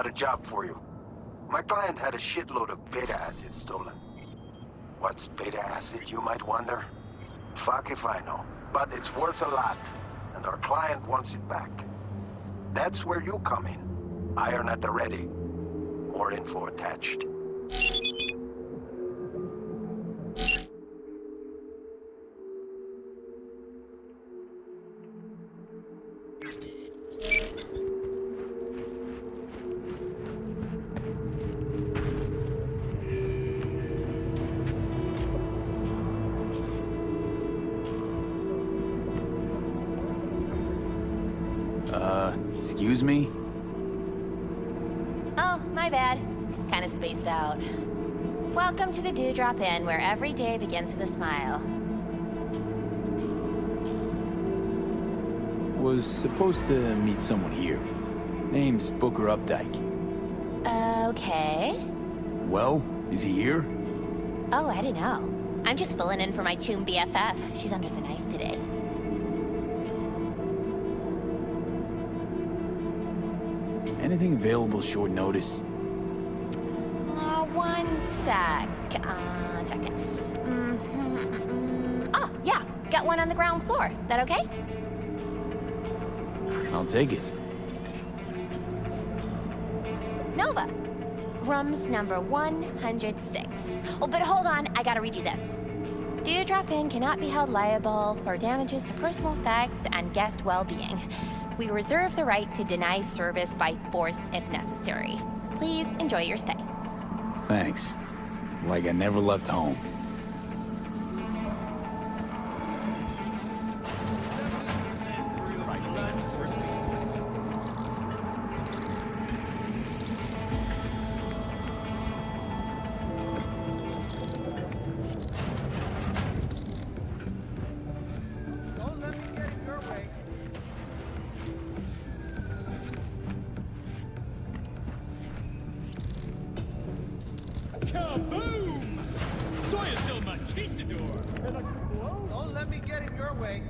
got a job for you. My client had a shitload of beta acid stolen. What's beta acid, you might wonder? Fuck if I know. But it's worth a lot, and our client wants it back. That's where you come in. Iron at the ready. More info attached. Excuse me? Oh, my bad. Kinda spaced out. Welcome to the Dewdrop Inn, where every day begins with a smile. Was supposed to meet someone here. Name's Booker Updike. Okay. Well, is he here? Oh, I don't know. I'm just filling in for my Tomb BFF. She's under the knife today. Anything available short notice? One sec. Check it. Oh, yeah. Got one on the ground floor. That okay? I'll take it. Nova. Room's number 106. Oh, but hold on. I gotta redo this. Dewdrop Inn cannot be held liable for damages to personal effects and guest well-being. We reserve the right to deny service by force if necessary. Please enjoy your stay. Thanks. Like I never left home. Kaboom! Soya so much, Feastador! Don't let me get in your way.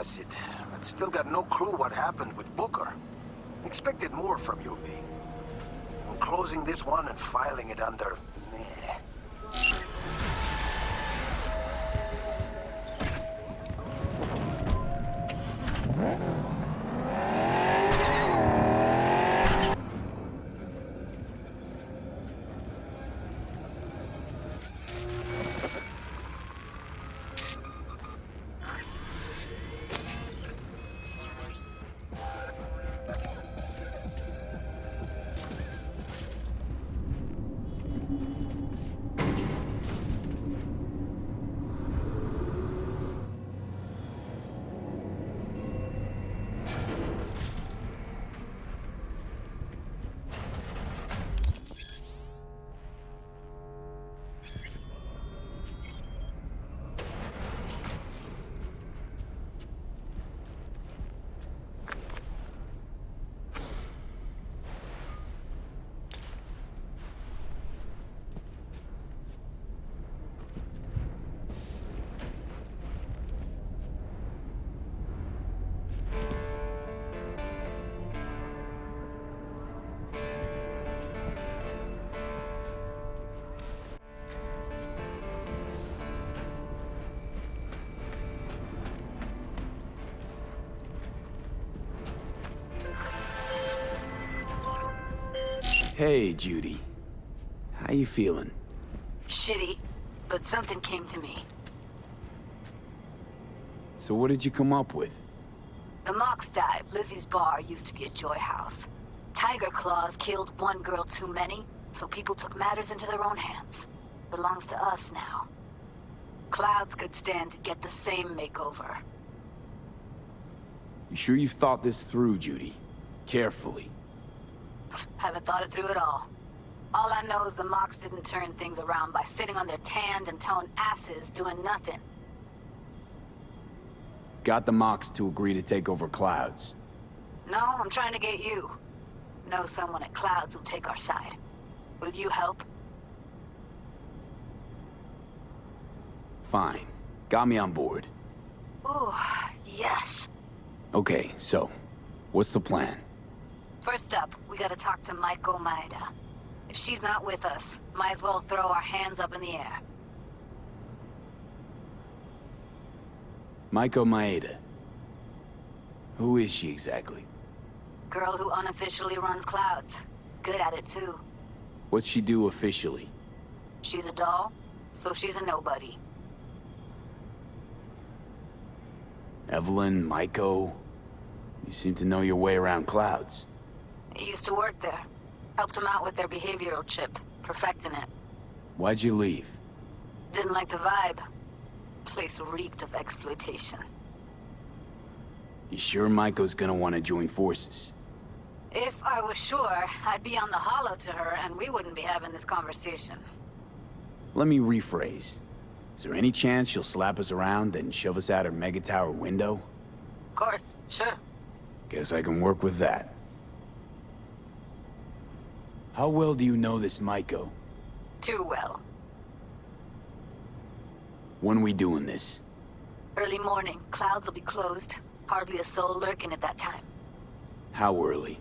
acid, but still got no clue what happened with Booker. Expected more from you, V. I'm closing this one and filing it under... meh. Hey, Judy. How you feeling? Shitty, but something came to me. So what did you come up with? The Mox Dive, Lizzie's bar, used to be a joy house. Tiger Claws killed one girl too many, so people took matters into their own hands. Belongs to us now. Clouds could stand to get the same makeover. You sure you've thought this through, Judy? Carefully. Haven't thought it through at all. All I know is the Mox didn't turn things around by sitting on their tanned and toned asses doing nothing. Got the Mox to agree to take over Clouds. No, I'm trying to get you. Know someone at Clouds who'll take our side. Will you help? Fine. Got me on board. Ooh, yes. Okay, so, what's the plan? First up, we gotta talk to Maiko Maeda. If she's not with us, might as well throw our hands up in the air. Maiko Maeda. Who is she exactly? Girl who unofficially runs Clouds. Good at it too. What's she do officially? She's a doll, so she's a nobody. Evelyn, Maiko. You seem to know your way around Clouds. I used to work there. Helped them out with their behavioral chip, perfecting it. Why'd you leave? Didn't like the vibe. Place reeked of exploitation. You sure Maiko's gonna want to join forces? If I was sure, I'd be on the holo to her and we wouldn't be having this conversation. Let me rephrase. Is there any chance she'll slap us around and shove us out her mega tower window? Of course, sure. Guess I can work with that. How well do you know this Maiko? Too well. When we doing this? Early morning, Clouds will be closed. Hardly a soul lurking at that time. How early?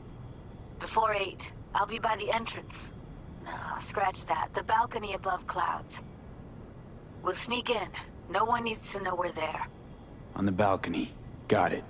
Before 8, I'll be by the entrance. No, scratch that. The balcony above Clouds. We'll sneak in. No one needs to know we're there. On the balcony. Got it.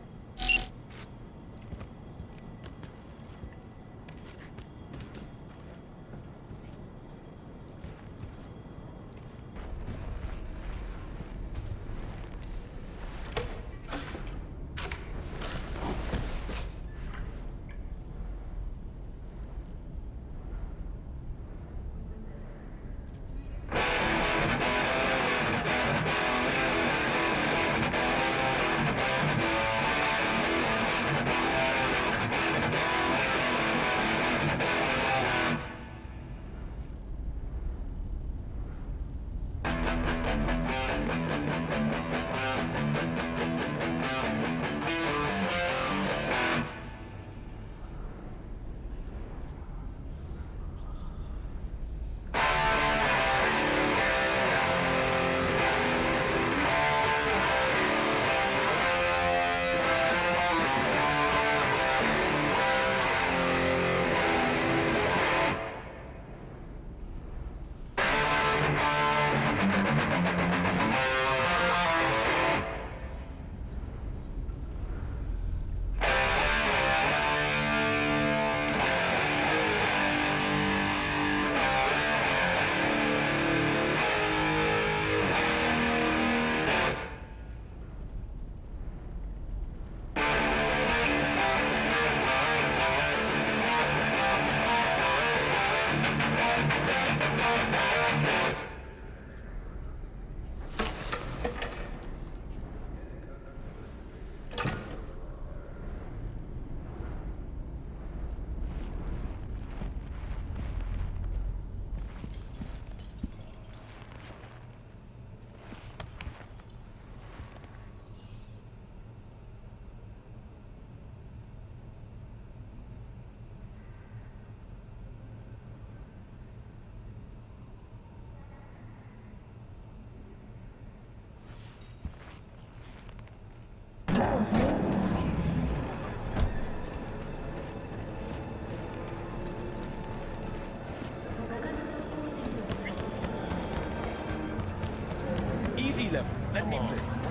sea level. Let me play.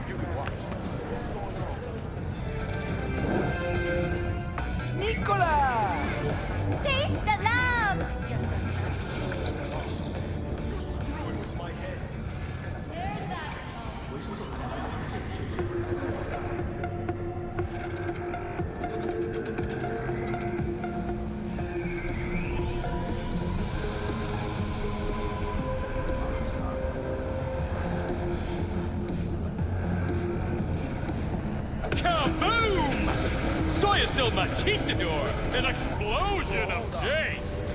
You can watch. Nicola! Taste the love! Kaboom! Soy es el machistador! An explosion of taste!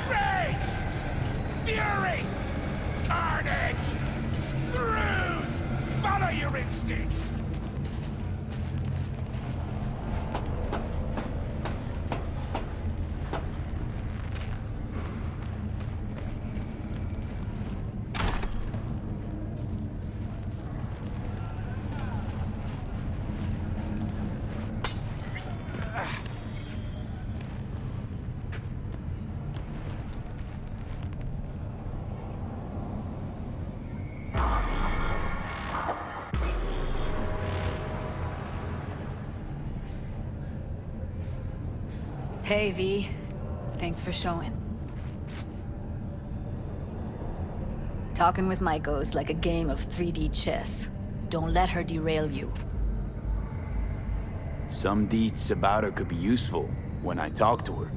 Rage! Fury! Carnage! Through! Follow your instincts! Hey, V. Thanks for showing. Talking with Maiko's like a game of 3D chess. Don't let her derail you. Some deets about her could be useful when I talk to her.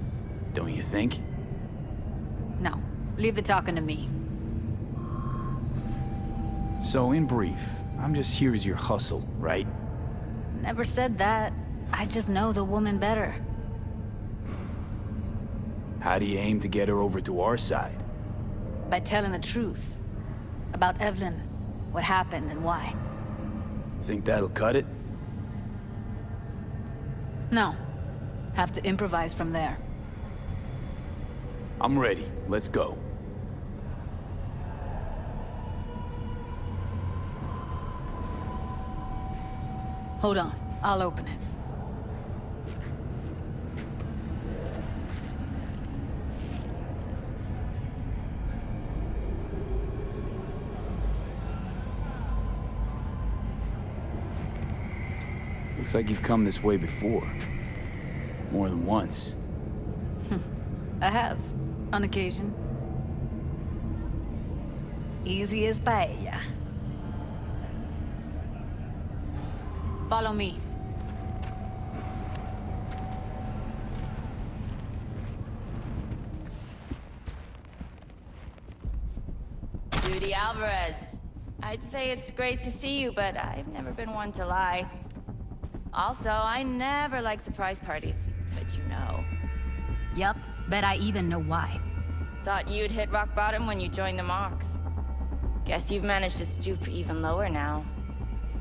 Don't you think? No, leave the talking to me. So, in brief, I'm just here as your hustle, right? Never said that. I just know the woman better. How do you aim to get her over to our side? By telling the truth. About Evelyn, what happened and why. Think that'll cut it? No. Have to improvise from there. I'm ready. Let's go. Hold on, I'll open it. Looks like you've come this way before. More than once. I have, on occasion. Easy as paella. Follow me. Judy Alvarez. I'd say it's great to see you, but I've never been one to lie. Also, I never like surprise parties, but you know. Yup, bet I even know why. Thought you'd hit rock bottom when you joined the Mox. Guess you've managed to stoop even lower now.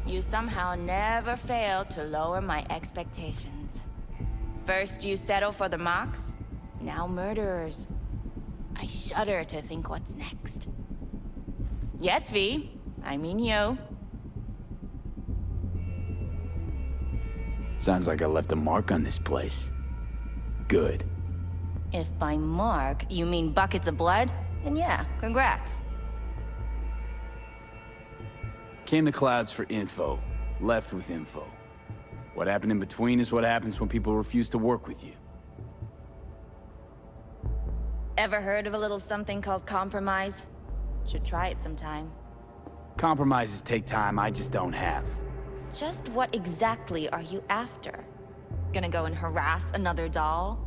You somehow never fail to lower my expectations. First you settle for the Mox, now murderers. I shudder to think what's next. Yes, V. I mean you. Sounds like I left a mark on this place. Good. If by mark you mean buckets of blood, then yeah, congrats. Came to Clouds for info. Left with info. What happened in between is what happens when people refuse to work with you. Ever heard of a little something called compromise? Should try it sometime. Compromises take time I just don't have. Just what exactly are you after? Gonna go and harass another doll?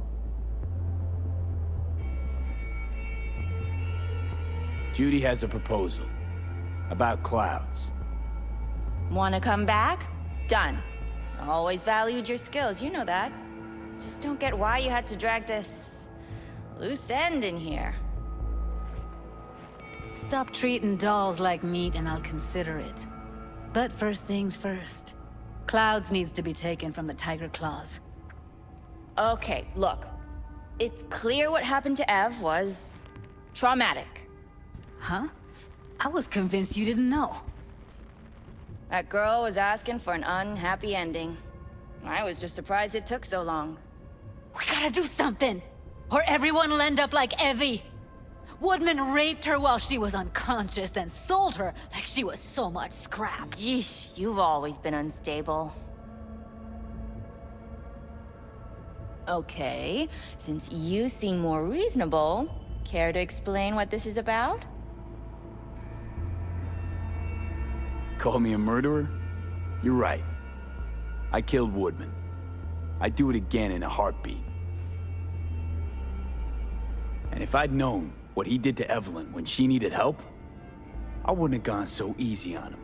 Judy has a proposal. About Clouds. Wanna come back? Done. Always valued your skills, you know that. Just don't get why you had to drag this loose end in here. Stop treating dolls like meat and I'll consider it. But first things first. Clouds needs to be taken from the Tiger Claws. Okay, look. It's clear what happened to Ev was traumatic. Huh? I was convinced you didn't know. That girl was asking for an unhappy ending. I was just surprised it took so long. We gotta do something, or everyone will end up like Evie. Woodman raped her while she was unconscious, then sold her like she was so much scrap. Yeesh, you've always been unstable. Okay, since you seem more reasonable, care to explain what this is about? Call me a murderer? You're right. I killed Woodman. I'd do it again in a heartbeat. And if I'd known what he did to Evelyn when she needed help, I wouldn't have gone so easy on him.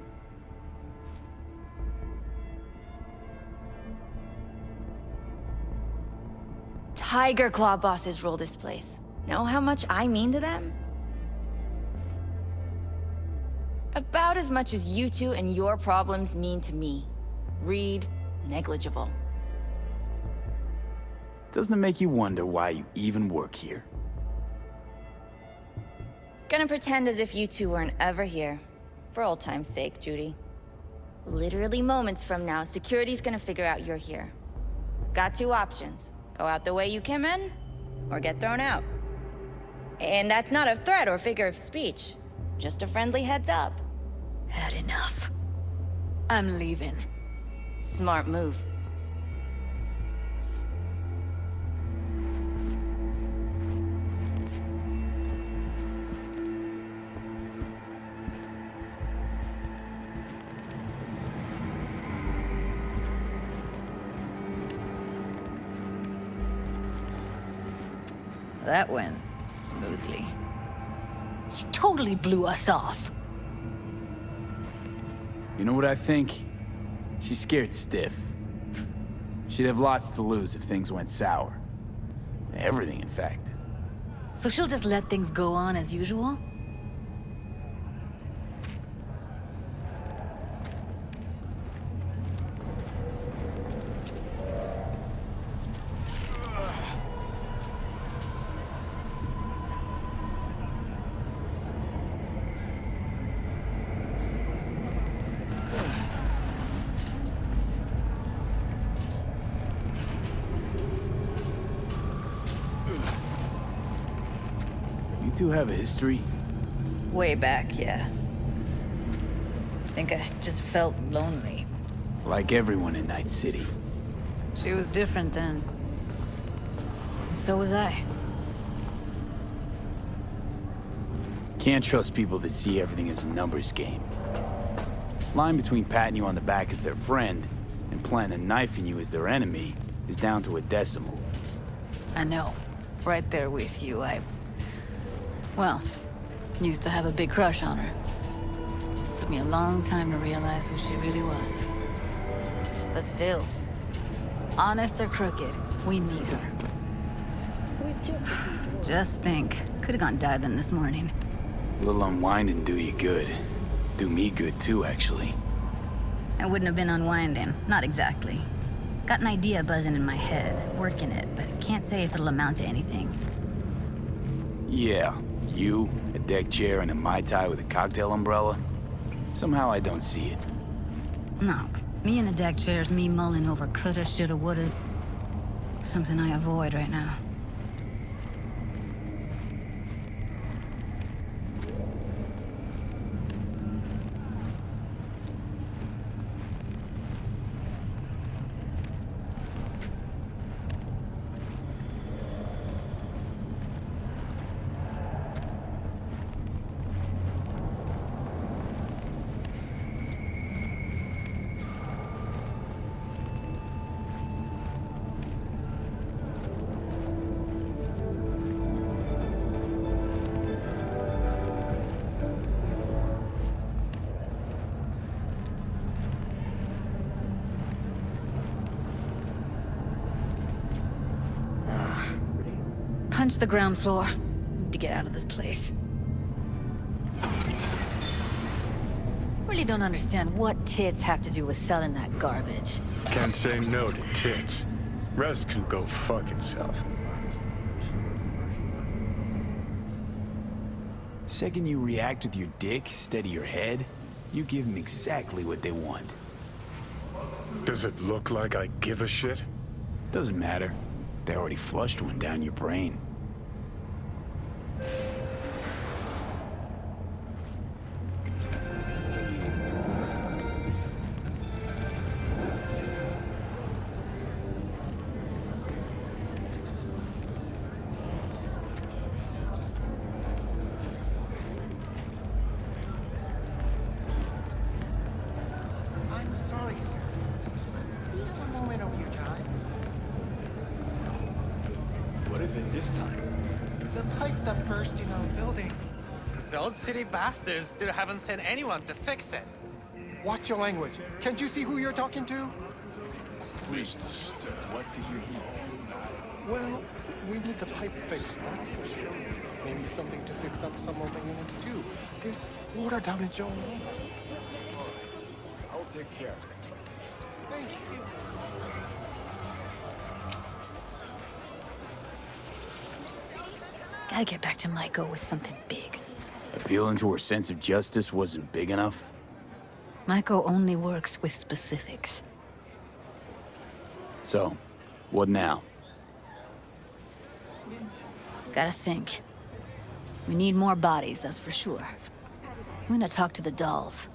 Tiger Claw bosses rule this place. Know how much I mean to them? About as much as you two and your problems mean to me. Read, negligible. Doesn't it make you wonder why you even work here? Gonna pretend as if you two weren't ever here. For old time's sake, Judy. Literally moments from now, security's gonna figure out you're here. Got two options. Go out the way you came in, or get thrown out. And that's not a threat or figure of speech. Just a friendly heads up. Had enough. I'm leaving. Smart move. That went smoothly. She totally blew us off. You know what I think? She's scared stiff. She'd have lots to lose if things went sour. Everything, in fact. So she'll just let things go on as usual? You two have a history? Way back, yeah. Think I just felt lonely. Like everyone in Night City. She was different then. And so was I. Can't trust people that see everything as a numbers game. Line between patting you on the back as their friend and planting a knife in you as their enemy is down to a decimal. I know. Right there with you. Well, used to have a big crush on her. Took me a long time to realize who she really was. But still, honest or crooked, we need her. Just think, could have gone diving this morning. A little unwinding do you good. Do me good too, actually. I wouldn't have been unwinding, not exactly. Got an idea buzzing in my head, working it, but can't say if it'll amount to anything. Yeah, you, a deck chair, and a Mai Tai with a cocktail umbrella? Somehow I don't see it. No, me in a deck chair's me mulling over coulda, shoulda, wouldas. Something I avoid right now. Punch the ground floor. Need to get out of this place. Really don't understand what tits have to do with selling that garbage. Can't say no to tits. Rest can go fuck itself. Second you react with your dick instead of your head, you give them exactly what they want. Does it look like I give a shit? Doesn't matter. They already flushed one down your brain. I'm sorry, sir. Could we have a moment of your time? What is it this time? The pipe that burst in our building. Those city bastards still haven't sent anyone to fix it. Watch your language. Can't you see who you're talking to? Please. What do you need? Well, we need the pipe fixed, that's for sure. Maybe something to fix up some of the units too. There's water damage all over. I'll take care of it. Thank you. Gotta get back to Maiko with something big. Appealing to her sense of justice wasn't big enough? Maiko only works with specifics. So, what now? Gotta think. We need more bodies, that's for sure. I'm gonna talk to the dolls.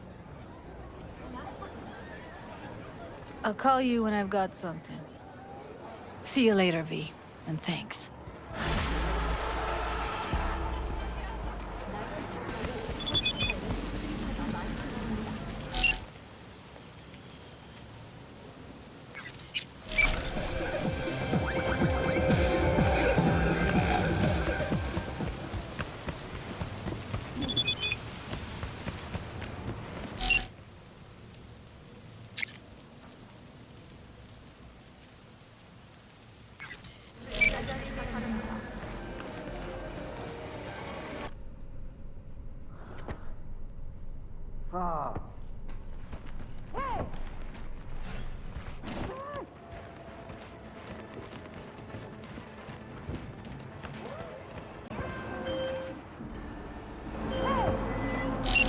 I'll call you when I've got something. See you later, V, and thanks.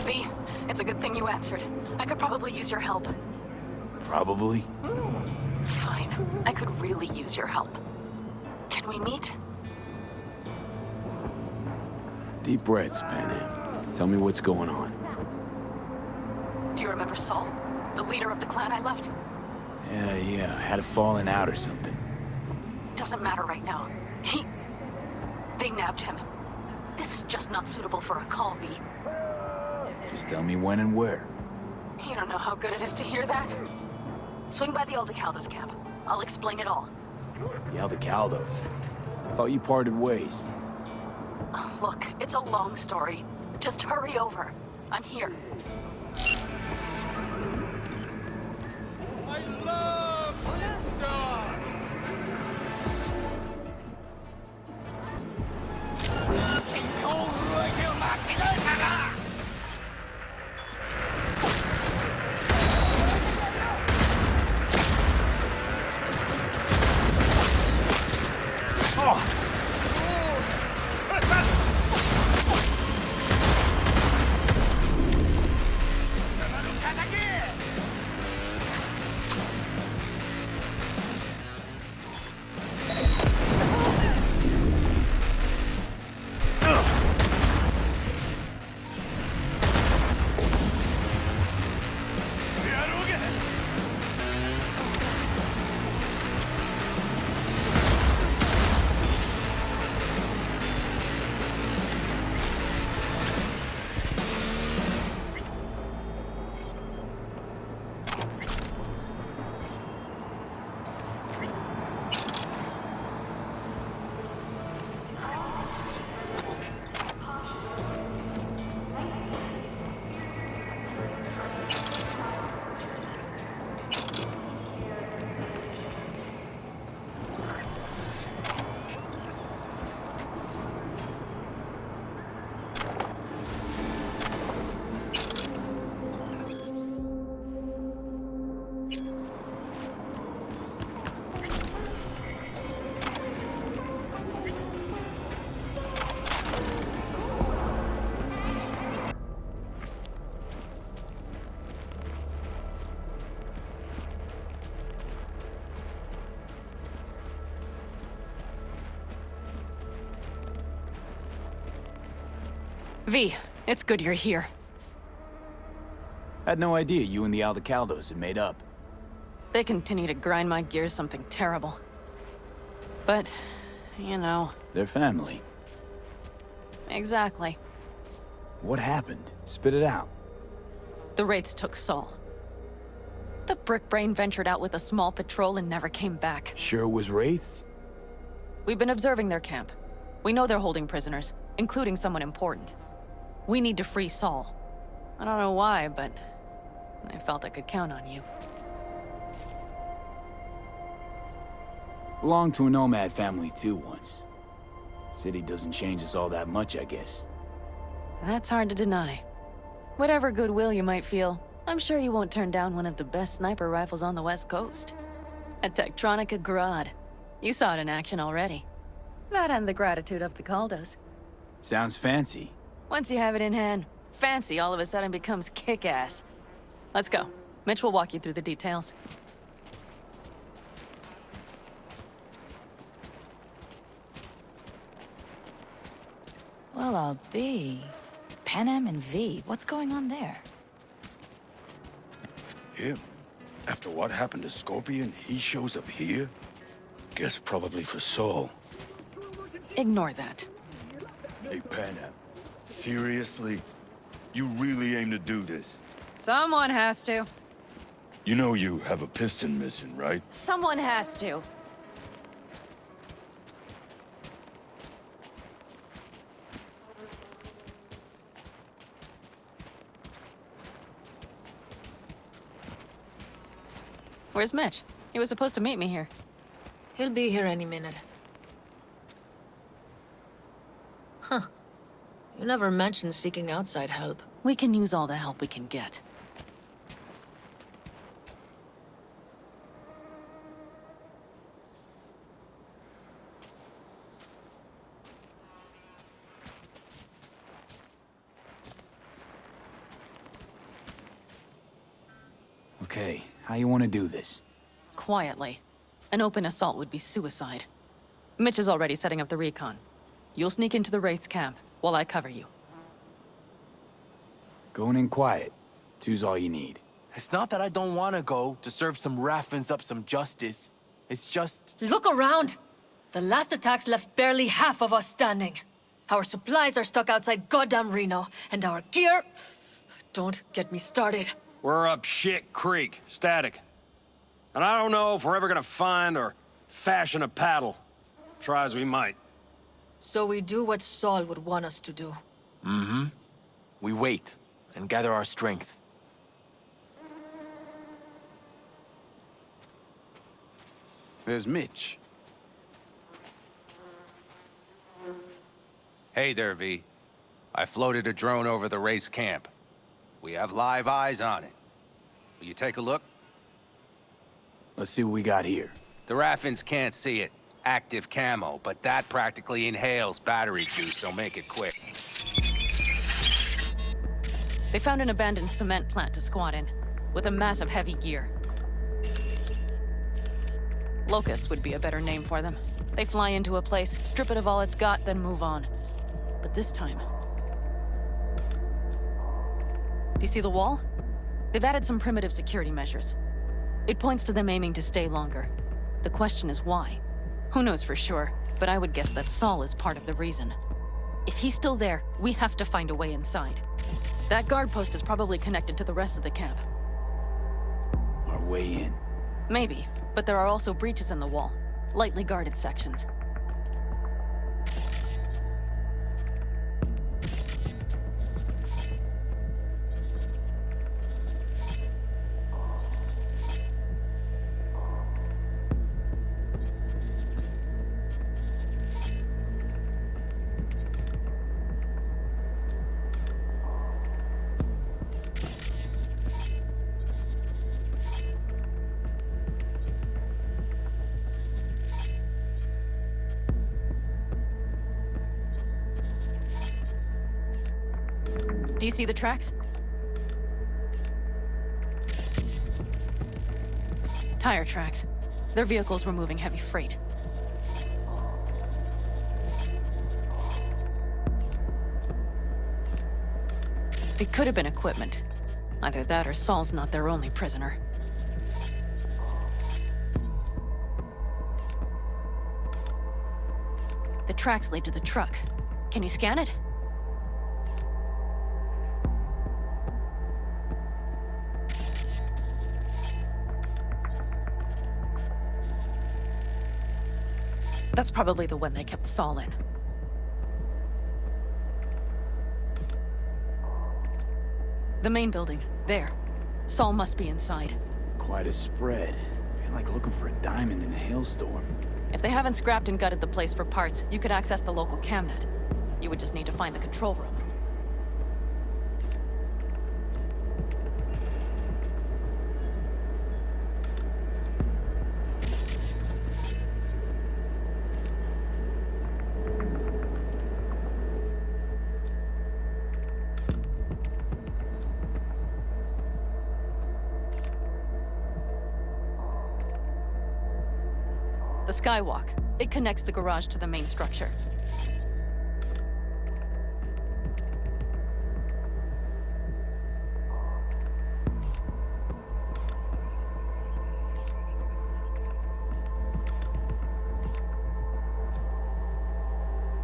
V, it's a good thing you answered. I could probably use your help. Probably. Fine. I could really use your help. Can we meet? Deep breaths, Panam. Tell me what's going on. Do you remember Saul? The leader of the clan I left? Yeah, had a falling out or something. Doesn't matter right now. They nabbed him. This is just not suitable for a call, V. Just tell me when and where. You don't know how good it is to hear that. Swing by the Aldecaldos camp. I'll explain it all. The Aldecaldos. Thought you parted ways. Look, it's a long story. Just hurry over. I'm here. I love dog! V, it's good you're here. Had no idea you and the Aldecaldos had made up. They continue to grind my gears something terrible. But, you know... They're family. Exactly. What happened? Spit it out. The Wraiths took Saul. The Brickbrain ventured out with a small patrol and never came back. Sure it was Wraiths? We've been observing their camp. We know they're holding prisoners, including someone important. We need to free Saul. I don't know why, but I felt I could count on you. Belonged to a nomad family too once. City doesn't change us all that much, I guess. That's hard to deny. Whatever goodwill you might feel, I'm sure you won't turn down one of the best sniper rifles on the West Coast. A Tektronica Grad. You saw it in action already. That and the gratitude of the Caldos. Sounds fancy. Once you have it in hand, fancy all of a sudden becomes kick-ass. Let's go. Mitch will walk you through the details. Well, I'll be. Panem and V, what's going on there? Him? After what happened to Scorpion, he shows up here? Guess probably for Saul. Ignore that. Hey, Panem. Seriously? You really aim to do this? Someone has to. You know you have a piston missing, right? Someone has to. Where's Mitch? He was supposed to meet me here. He'll be here any minute. Huh. You never mentioned seeking outside help. We can use all the help we can get. Okay, how you want to do this? Quietly. An open assault would be suicide. Mitch is already setting up the recon. You'll sneak into the Wraith's camp while I cover you. Going in quiet. Two's all you need. It's not that I don't want to go to serve some Raffins up some justice. It's just... Look around! The last attacks left barely half of us standing. Our supplies are stuck outside goddamn Reno, and our gear... Don't get me started. We're up shit creek, static. And I don't know if we're ever gonna find or fashion a paddle. Try as we might. So we do what Saul would want us to do. Mm-hmm. We wait and gather our strength. There's Mitch. Hey there, V. I floated a drone over the race camp. We have live eyes on it. Will you take a look? Let's see what we got here. The Raffins can't see it. Active camo, but that practically inhales battery juice, so make it quick. They found an abandoned cement plant to squat in, with a massive heavy gear. Locusts would be a better name for them. They fly into a place, strip it of all it's got, then move on. But this time... Do you see the wall? They've added some primitive security measures. It points to them aiming to stay longer. The question is why? Who knows for sure, but I would guess that Saul is part of the reason. If he's still there, we have to find a way inside. That guard post is probably connected to the rest of the camp. Our way in. Maybe, but there are also breaches in the wall. Lightly guarded sections. Do you see the tracks? Tire tracks. Their vehicles were moving heavy freight. It could have been equipment. Either that or Saul's not their only prisoner. The tracks lead to the truck. Can you scan it? That's probably the one they kept Saul in. The main building. There. Saul must be inside. Quite a spread. You're like looking for a diamond in a hailstorm. If they haven't scrapped and gutted the place for parts, you could access the local camnet. You would just need to find the control room. The skywalk. It connects the garage to the main structure.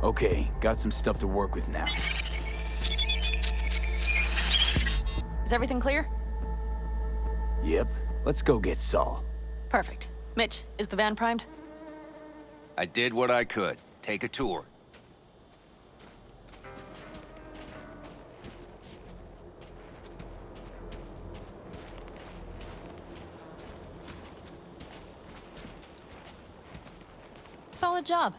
Okay, got some stuff to work with now. Is everything clear? Yep. Let's go get Saul. Perfect. Mitch, is the van primed? I did what I could. Take a tour. Solid job.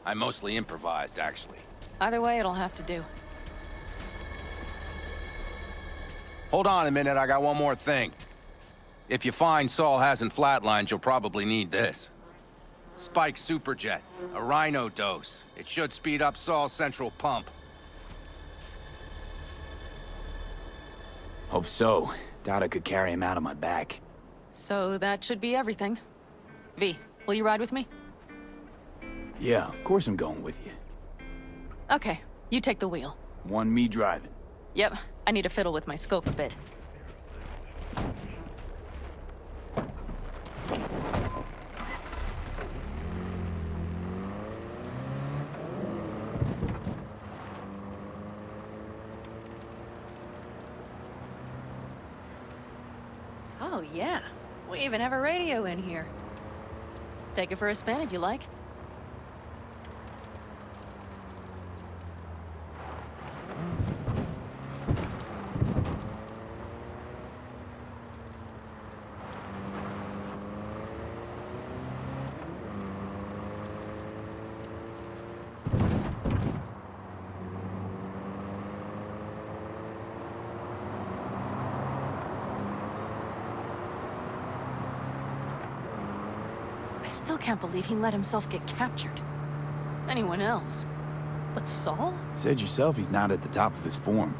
I mostly improvised, actually. Either way, it'll have to do. Hold on a minute, I got one more thing. If you find Saul hasn't flatlined, you'll probably need this. Spike Superjet, a Rhino dose. It should speed up Saul's central pump. Hope so. Doubt I could carry him out on my back. So that should be everything. V, will you ride with me? Yeah, of course I'm going with you. Okay, you take the wheel. One me driving. Yep, I need to fiddle with my scope a bit. Oh yeah, we even have a radio in here. Take it for a spin if you like. I still can't believe he let himself get captured. Anyone else? But Saul? Said yourself he's not at the top of his form.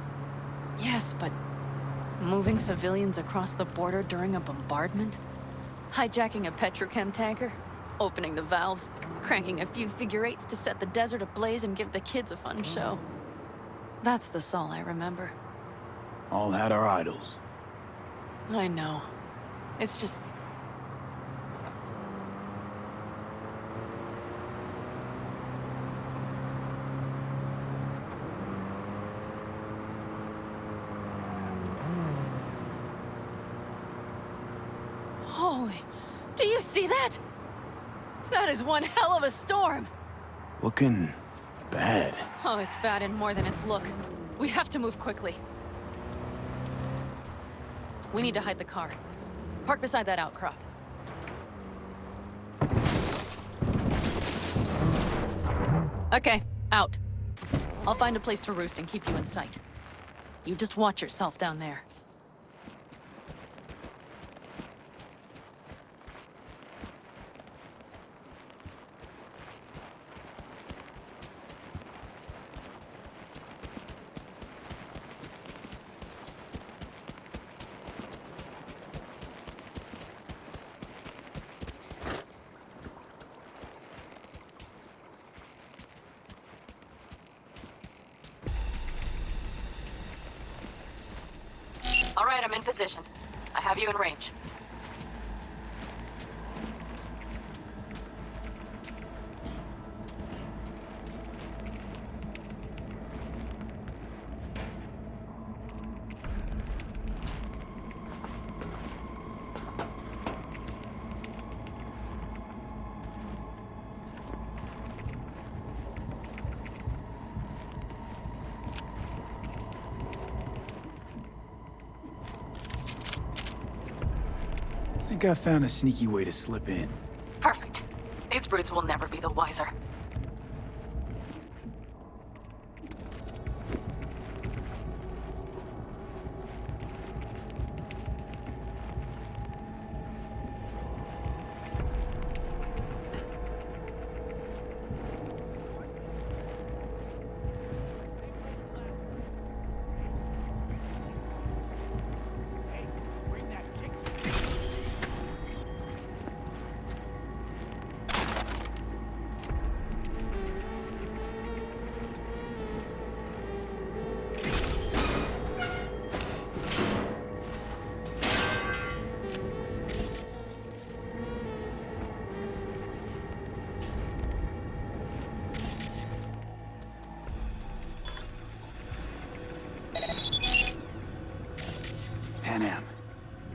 Yes, but moving civilians across the border during a bombardment? Hijacking a petrochem tanker? Opening the valves? Cranking a few figure-eights to set the desert ablaze and give the kids a fun show? That's the Saul I remember. All had our idols. I know. It's just... Holy... Do you see that? That is one hell of a storm! Looking... bad. Oh, it's bad in more than its look. We have to move quickly. We need to hide the car. Park beside that outcrop. Okay, out. I'll find a place to roost and keep you in sight. You just watch yourself down there. right, I'm in position. I have you in range. I think I found a sneaky way to slip in. Perfect. These brutes will never be the wiser.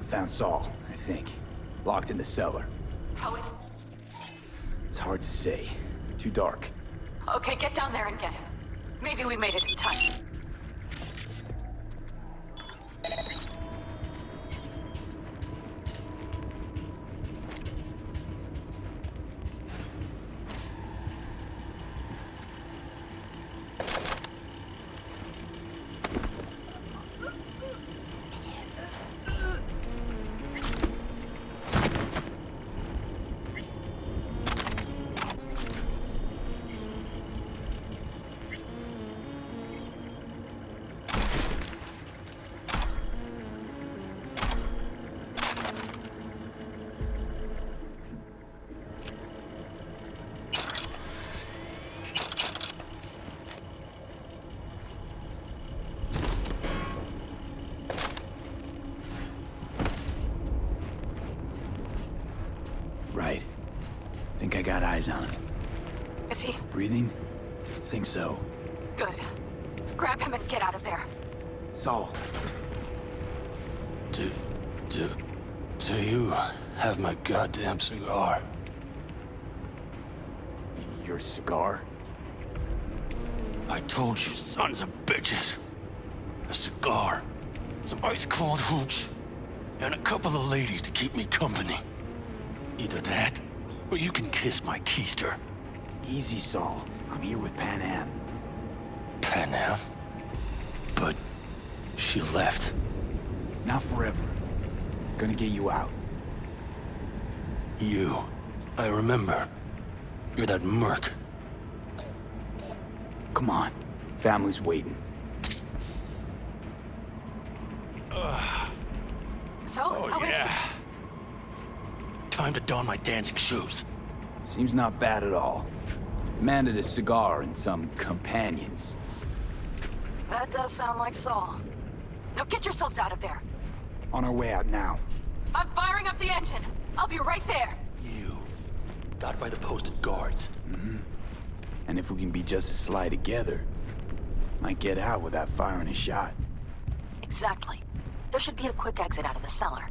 Found Saul, I think. Locked in the cellar. It's hard to say. Too dark. Okay, get down there and get him. Maybe we made it in time. Right. Think I got eyes on him. Is he? Breathing? Think so. Good. Grab him and get out of there. Saul. Do you have my goddamn cigar? Your cigar? I told you, sons of bitches. A cigar, some ice-cold hooch, and a couple of ladies to keep me company. Either that, or you can kiss my keister. Easy, Saul. I'm here with Pan Am. Pan Am? But she left. Not forever. Gonna get you out. You. I remember. You're that merc. Come on. Family's waiting. So, how is he? Time to don my dancing shoes. Seems not bad at all. Demanded a cigar and some companions. That does sound like Saul. Now get yourselves out of there. On our way out now. I'm firing up the engine. I'll be right there. You. Got by the posted guards. Mm-hmm. And if we can be just as sly together, might get out without firing a shot. Exactly. There should be a quick exit out of the cellar.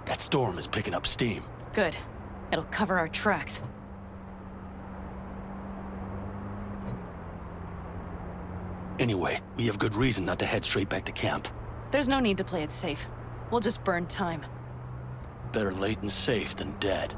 That storm is picking up steam. Good. It'll cover our tracks. Anyway, we have good reason not to head straight back to camp. There's no need to play it safe. We'll just burn time. Better late and safe than dead.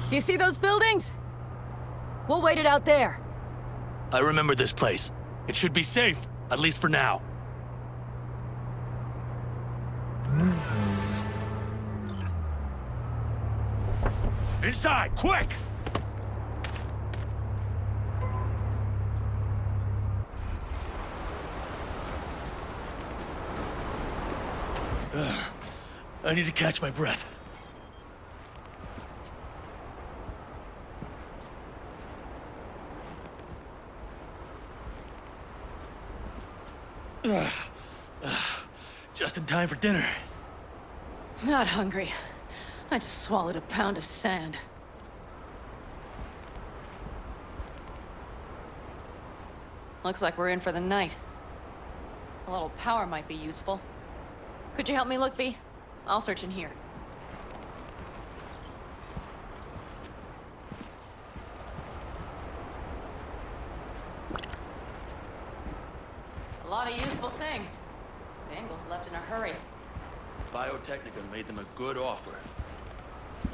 Do you see those buildings? We'll wait it out there. I remember this place. It should be safe, at least for now. Inside, quick! I need to catch my breath. Just in time for dinner. Not hungry. I just swallowed a pound of sand. Looks like we're in for the night. A little power might be useful. Could you help me look, V? I'll search in here. A lot of useful things. Dangle's left in a hurry. Biotechnica made them a good offer.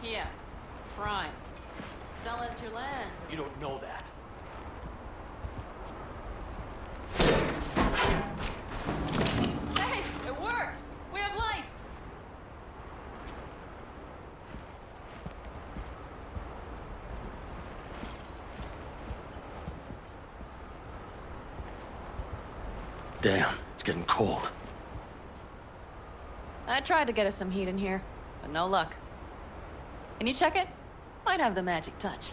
Yeah, prime. Sell us your land. You don't know that. Hey, it worked! We have lights! Damn, it's getting cold. I tried to get us some heat in here, but no luck. Can you check it? Might have the magic touch.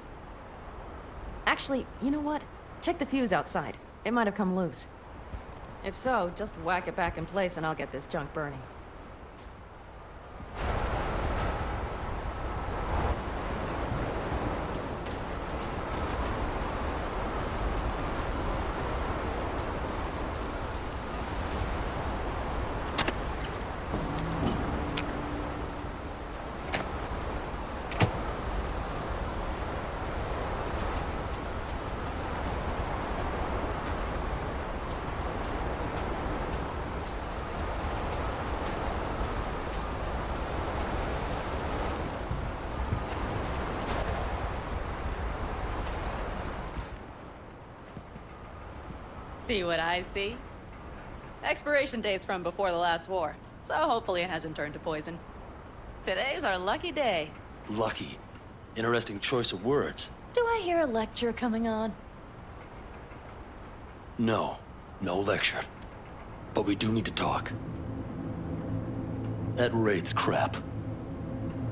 Actually, you know what? Check the fuse outside. It might have come loose. If so, just whack it back in place and I'll get this junk burning. See what I see? Expiration date's from before the last war, so hopefully it hasn't turned to poison. Today's our lucky day. Lucky. Interesting choice of words. Do I hear a lecture coming on? No. No lecture. But we do need to talk. That raid's crap.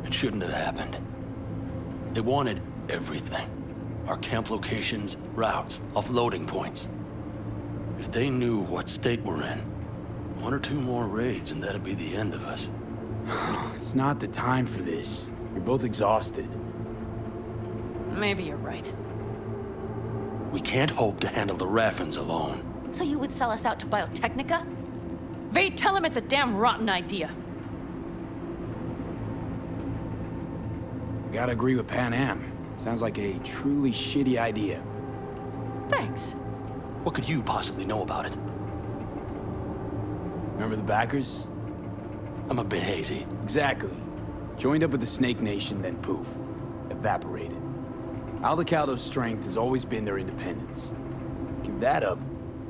It shouldn't have happened. They wanted everything. Our camp locations, routes, offloading points. If they knew what state we're in, 1 or 2 more raids and that'd be the end of us. It's not the time for this. You're both exhausted. Maybe you're right. We can't hope to handle the Raffens alone. So you would sell us out to Biotechnica? Vade, tell him it's a damn rotten idea. I gotta agree with Pan Am. Sounds like a truly shitty idea. Thanks. What could you possibly know about it? Remember the backers? I'm a bit hazy. Exactly. Joined up with the Snake Nation, then poof. Evaporated. Aldecaldo's strength has always been their independence. Give that up,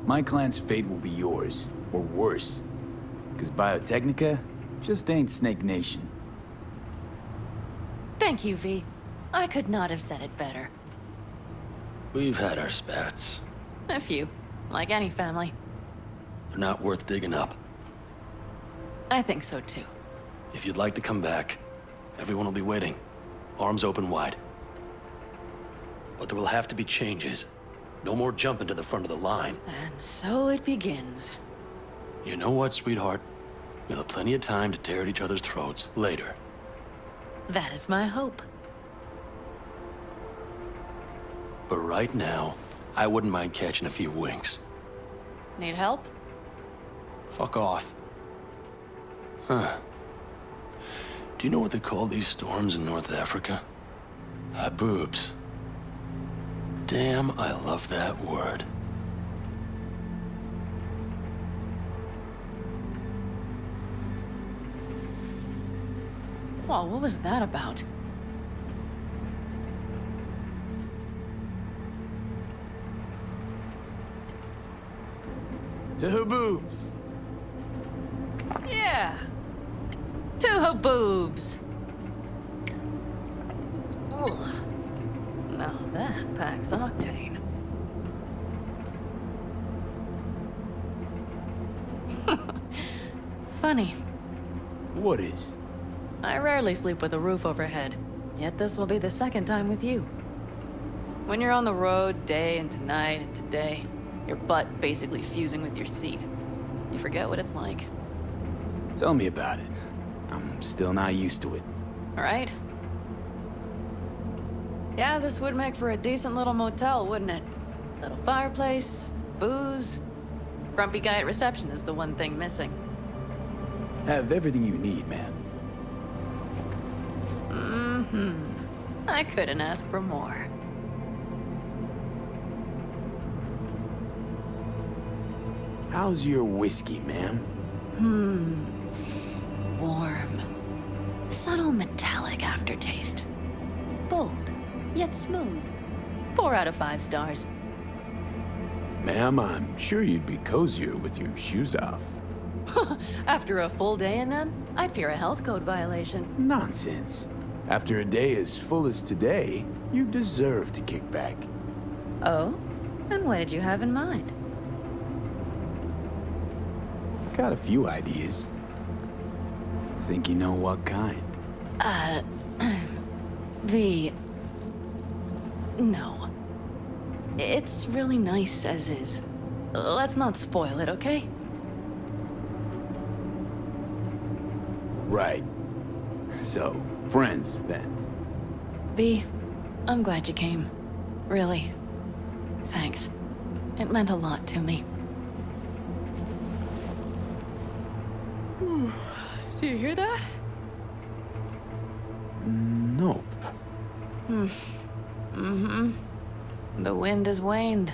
my clan's fate will be yours, or worse. Because Biotechnica just ain't Snake Nation. Thank you, V. I could not have said it better. We've had our spats. A few, like any family. They're not worth digging up. I think so too. If you'd like to come back, everyone will be waiting. Arms open wide. But there will have to be changes. No more jumping to the front of the line. And so it begins. You know what, sweetheart? We'll have plenty of time to tear at each other's throats later. That is my hope. But right now, I wouldn't mind catching a few winks. Need help? Fuck off. Huh. Do you know what they call these storms in North Africa? Haboobs. Damn, I love that word. Whoa, what was that about? To Haboobs. Yeah. To Haboobs. Ugh. Now that packs octane. Funny. What is? I rarely sleep with a roof overhead, yet this will be the second time with you. When you're on the road day into night into day, your butt basically fusing with your seat, you forget what it's like. Tell me about it. I'm still not used to it. Right? Yeah, this would make for a decent little motel, wouldn't it? Little fireplace, booze. Grumpy guy at reception is the one thing missing. Have everything you need, man. I couldn't ask for more. How's your whiskey, ma'am? Warm. Subtle metallic aftertaste. Bold, yet smooth. 4 out of 5 stars. Ma'am, I'm sure you'd be cozier with your shoes off. After a full day in them, I'd fear a health code violation. Nonsense. After a day as full as today, you deserve to kick back. Oh? And what did you have in mind? Got a few ideas. Think you know what kind? V... No. It's really nice as is. Let's not spoil it, okay? Right. So, friends, then. V, I'm glad you came. Really. Thanks. It meant a lot to me. Do you hear that? Nope. The wind has waned.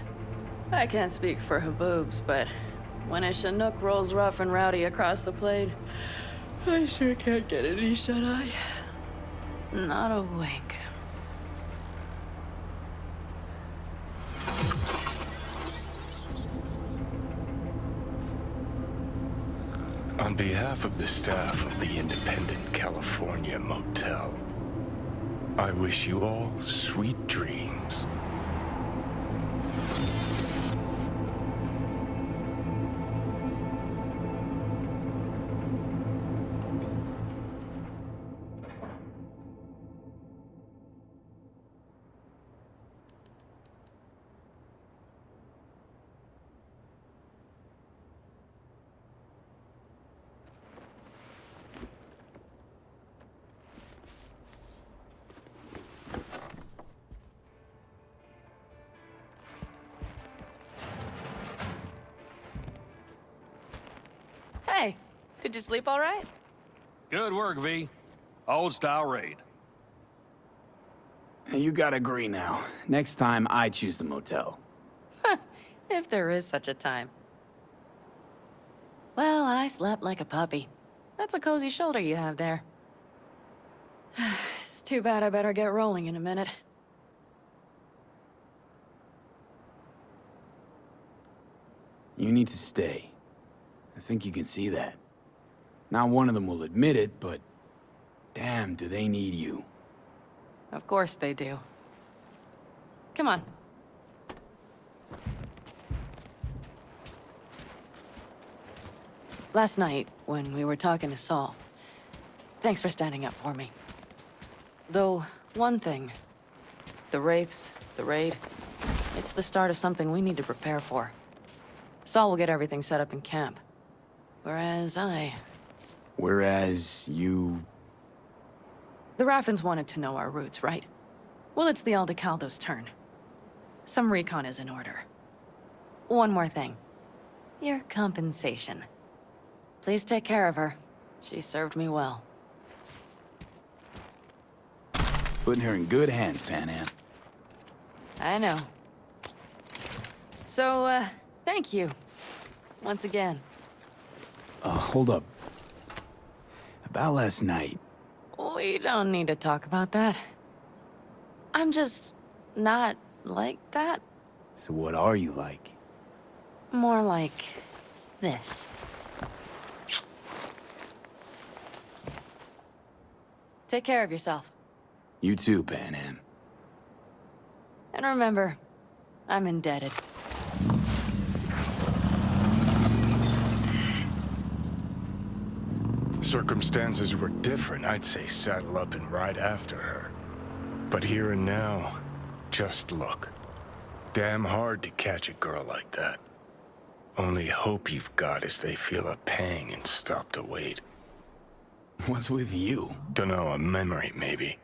I can't speak for Haboobs, but when a Chinook rolls rough and rowdy across the plain, I sure can't get any shut-eye. Not a wink. On behalf of the staff of the Independent California Motel, I wish you all sweet dreams. Hey, did you sleep all right? Good work, V. Old style raid. You gotta agree now. Next time, I choose the motel. If there is such a time. Well, I slept like a puppy. That's a cozy shoulder you have there. It's too bad I better get rolling in a minute. You need to stay. I think you can see that. Not one of them will admit it, but damn, do they need you. Of course they do. Come on. Last night, when we were talking to Saul, thanks for standing up for me. Though, one thing. The Wraiths, the raid, it's the start of something we need to prepare for. Saul will get everything set up in camp. Whereas you... The Raffins wanted to know our routes, right? Well, it's the Aldecaldo's turn. Some recon is in order. One more thing. Your compensation. Please take care of her. She served me well. Putting her in good hands, Panam. I know. So, thank you. Once again. Hold up. About last night. We don't need to talk about that. I'm just not like that. So what are you like? More like this. Take care of yourself. You too, Panam. And remember, I'm indebted. Circumstances were different, I'd say saddle up and ride after her. But here and now, just look. Damn hard to catch a girl like that. Only hope you've got is they feel a pang and stop to wait. What's with you? Dunno, a memory maybe.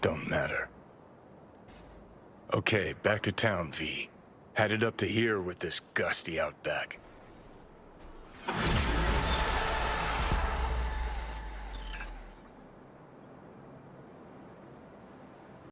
Don't matter. Okay, back to town, V. Headed up to here with this gusty outback.